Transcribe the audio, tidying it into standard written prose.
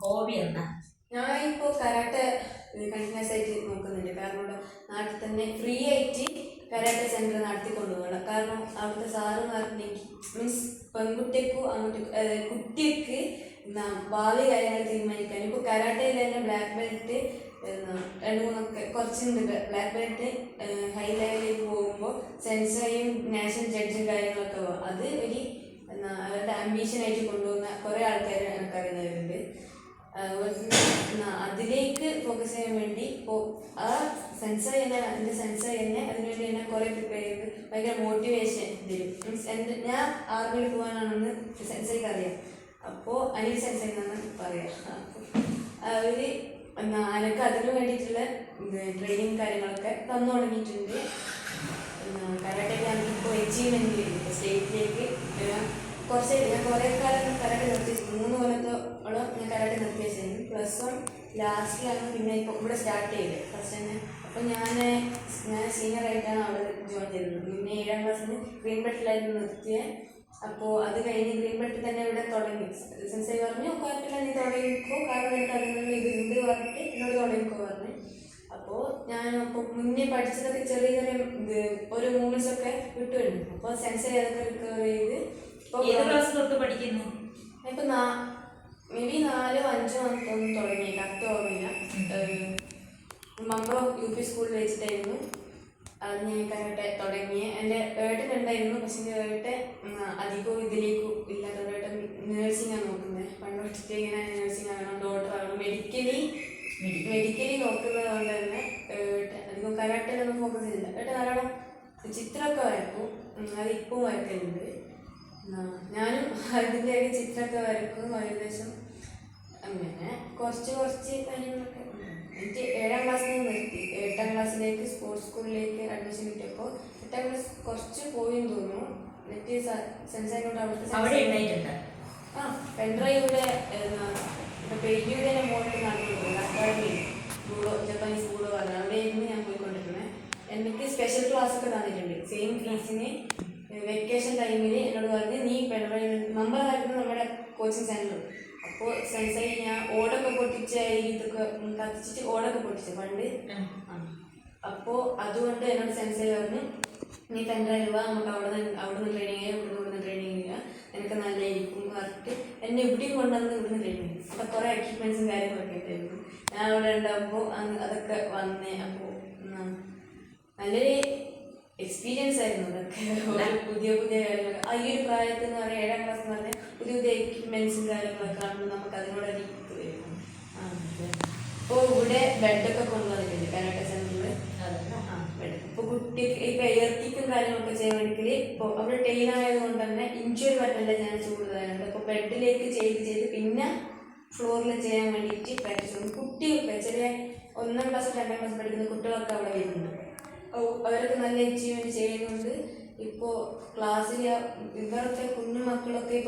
Hobby എന്താ? ഞാൻ ഇപ്പോൾ കരാട്ടെ കണ്ടിന്യൂസ് ആയിട്ട് നോക്കുന്നുണ്ട്. കാരണം ഇവിടെ നാട്ടിൽ തന്നെ ഫ്രീ ആയിട്ട് കരാട്ടെ സെൻറ്റർ നടത്തിക്കൊണ്ടുപോകണം. കാരണം അവിടുത്തെ സാറുമാരുടെ മീൻസ് പെൺകുട്ടിക്കും അങ്ങോട്ട് കുട്ടിക്ക് ഭാവി കാര്യങ്ങൾ തീരുമാനിക്കാൻ ഇപ്പോൾ കരാട്ടയിൽ തന്നെ ബ്ലാക്ക് ബെൽറ്റ് രണ്ട് മൂന്നൊക്കെ കുറച്ചുണ്ട്. ബ്ലാക്ക് ബെൽറ്റ് ഹൈ ലെവലിലേക്ക് പോകുമ്പോൾ സെൻസറിയും നാഷണൽ ജഡ്ജും കാര്യങ്ങളൊക്കെ പോകും. അത് ഒരു അവരുടെ ആംബീഷനായിട്ട് കൊണ്ടുപോകുന്ന കുറേ ആൾക്കാർ എനിക്കറിയുന്നവരുണ്ട്. അതിലേക്ക് ഫോക്കസ് ചെയ്യാൻ വേണ്ടി ഇപ്പോൾ ആ സെൻസർ തന്നെ അതിൻ്റെ സെൻസർ തന്നെ അതിനുവേണ്ടി തന്നെ കുറേ പ്രിപ്പയർ ചെയ്ത് ഭയങ്കര മോട്ടിവേഷൻ തരും. മീൻസ് ഞാൻ ആർമിയിൽ പോകാനാണെന്ന് സെൻസറിക്ക് അറിയാം. അപ്പോൾ അനിൽ സെൻസർ എന്നാണ് പറയാം. അവർ എനിക്ക് അതിനു വേണ്ടിയിട്ടുള്ള ട്രെയിനിങ് കാര്യങ്ങളൊക്കെ തന്നു തുടങ്ങിയിട്ടുണ്ട്. കരാട്ടയ്ക്ക് എനിക്കിപ്പോൾ അച്ചീവ്മെൻറ്റ് ഇപ്പോൾ സ്റ്റേറ്റിലേക്ക് ഞാൻ കുറേ കാലം കരാട്ടെ നിർത്തി. 3 കൊല്ലത്തോളം ഞാൻ കരാട്ടെ നിർത്തിയ ശേഷം +1 ലാസ്റ്റിലാണ് പിന്നെ ഇപ്പോൾ ഇവിടെ സ്റ്റാർട്ട് ചെയ്തത് ഫസ്റ്റ് തന്നെ. അപ്പോൾ ഞാൻ സീനിയറായിട്ടാണ് അവിടെ ജോയിൻ ചെയ്തത്. പിന്നെ 7ാം ക്ലാസ്സിൽ ഗ്രീൻ ബെൽറ്റിലായിരുന്നു നിർത്തിയത്. അപ്പോൾ അത് കഴിഞ്ഞ് ഗ്രീൻ ബെൽറ്റ് തന്നെ ഇവിടെ തുടങ്ങി. സെൻസൈ പറഞ്ഞു കുഴപ്പമില്ല നീ തുടങ്ങിക്കോ, കാരണം എനിക്ക് അതിനുള്ള ഇത് പറഞ്ഞിട്ട് എന്നോട് തുടങ്ങിക്കോ പറഞ്ഞു. അപ്പോൾ ഞാനപ്പോൾ മുന്നേ പഠിച്ചതൊക്കെ ചെറിയ ചെറിയ ഓരോ മൂവ്മെൻറ്റ്സൊക്കെ വിട്ടുവരുന്നു. അപ്പോൾ സെൻസൈ അതൊക്കെ റിക്കവർ ചെയ്ത് ഏത് ക്ലാസ് തൊട്ട് പഠിക്കുന്നു? ഇപ്പം മേ ബി 4 5 ഒന്നും തുടങ്ങി, കറക്റ്റ് ഓർമ്മയില്ല. മമ്പ്രോ UP സ്കൂളിൽ വെച്ചിട്ടായിരുന്നു അത് ഞാൻ കരാട്ടെ തുടങ്ങിയത്. എൻ്റെ ഏട്ടനുണ്ടായിരുന്നു, പക്ഷേ ഏട്ടൻ അധികവും ഇതിലേക്കും ഇല്ലാത്ത ഏട്ടൻ നേഴ്സിംഗാണ് നോക്കുന്നത്. പണ്ട് തൊട്ടിട്ട് ഇങ്ങനെ നേഴ്സിംഗ് ആകണം, ഡോക്ടർ ആകണം, മെഡിക്കലി നോക്കുന്നത് കൊണ്ട് തന്നെ അധികം കരാട്ടയിലൊന്നും ഫോക്കസ് ചെയ്തില്ല. ഏട്ടൻ ധാരാളം ചിത്രമൊക്കെ വരക്കും, അത് ഇപ്പോൾ വരക്കലുണ്ട്. ഞാനും അതിൻ്റെയൊക്കെ ചിത്രമൊക്കെ വരക്കും ഏകദേശം. അങ്ങനെ കുറച്ച് കാര്യങ്ങളൊക്കെ എനിക്ക് 7ാം ക്ലാസ്സിൽ നിന്ന് നിർത്തി. 8ാം ക്ലാസ്സിലേക്ക് സ്പോർട്സ് സ്കൂളിലേക്ക് അഡ്മിഷൻ കിട്ടിയപ്പോൾ 8ാം ക്ലാസ് കുറച്ച് പോയെന്ന് തോന്നുന്നു. എന്നിട്ട് സെൻസറിനോട് അവിടുത്തെ പെൺഡ്രൈവിടെ പെരിയുടെ തന്നെ മോളിൽ നടന്നിട്ടുണ്ട്. അക്കാഡമി ജൂഡോ, ജപ്പാനീസ് ജൂഡോ പറഞ്ഞു, അവിടെയായിരുന്നു ഞാൻ പോയിക്കൊണ്ടിരുന്നത്. എനിക്ക് സ്പെഷ്യൽ ക്ലാസ്സൊക്കെ തന്നിട്ടുണ്ട്. സെയിം ഫീസിന് വെക്കേഷൻ ടൈമിൽ എന്നോട് പറഞ്ഞ് നീ പെൺഡ്രൈവ് നമ്പർ ആയിരുന്നു നമ്മുടെ കോച്ചിങ് സെൻറ്റർ. അപ്പോൾ സെൻസൈ ഞാൻ ഓടൊക്കെ പൊട്ടിച്ച ഇതൊക്കെ കത്തിച്ചിട്ട് ഓടൊക്കെ പൊട്ടിച്ചു പണ്ട്. അപ്പോൾ അതുകൊണ്ട് എന്നോട് സെൻസൈ പറഞ്ഞു നീ പെൺഡ്രൈവ് നമുക്ക് അവിടുന്ന് ട്രെയിനിങ് ചെയ്യാം, ഇവിടുന്ന് ട്രെയിനിങ് ചെയ്യുക, എനിക്ക് നല്ലതായിരിക്കും പറഞ്ഞിട്ട് എന്നെ ഇവിടെയും കൊണ്ടുവന്ന് ഇവിടുന്ന് ട്രെയിനിങ് ചെയ്യും. അപ്പോൾ കുറേ എക്യുപ്മെൻറ്റ്സും കാര്യങ്ങളൊക്കെ ഉണ്ടായിരുന്നു. ഞാൻ അവിടെ ഉണ്ടാകുമ്പോൾ അതൊക്കെ വന്നേ. അപ്പോൾ നല്ലൊരു എക്സ്പീരിയൻസ് ആയിരുന്നു അതൊക്കെ. പുതിയ കാര്യങ്ങളൊക്കെ ഈ ഒരു പ്രായത്തിൽ എന്ന് പറഞ്ഞാൽ 7ാം ക്ലാസ് എന്ന് പറഞ്ഞാൽ പുതിയ എക്യുപ്മെൻറ്റ്സും കാര്യങ്ങളൊക്കെ കാണുമ്പോൾ നമുക്ക് അതിനോട് അഡിക്റ്റ് വരും. ഇപ്പോൾ ഇവിടെ ബെഡൊക്കെ കൊണ്ടുവന്നിട്ടുണ്ട് കരാട്ടെ സെൻറ്ററിൽ. ബെഡ് ഇപ്പോൾ കുട്ടിക്ക് ഇപ്പോൾ എയർക്കിക്കും കാര്യങ്ങളൊക്കെ ചെയ്യാൻ വേണമെങ്കിൽ ഇപ്പോൾ അവിടെ ട്രെയിൻ ആയതുകൊണ്ട് തന്നെ ഇഞ്ചുറി പറ്റില്ല ചാൻസ് കൂടുതലുണ്ട്. ഇപ്പോൾ ബെഡിലേക്ക് ചെയ്ത് പിന്നെ ഫ്ലോറിൽ ചെയ്യാൻ വേണ്ടിയിട്ട് പ്രാക്ടീസ് ചെയ്യും. കുട്ടികൾക്ക് ചെറിയ 1ാം ക്ലാസ് 2ാം ക്ലാസ് പഠിക്കുന്ന കുട്ടികളൊക്കെ അവിടെ വരുന്നുണ്ട്. അവരൊക്കെ നല്ല അച്ചീവ്മെൻറ്റ് ചെയ്യുന്നുണ്ട്. ഇപ്പോൾ ക്ലാസ്സിൽ ഇവരൊക്കെ കുഞ്ഞു മക്കളൊക്കെ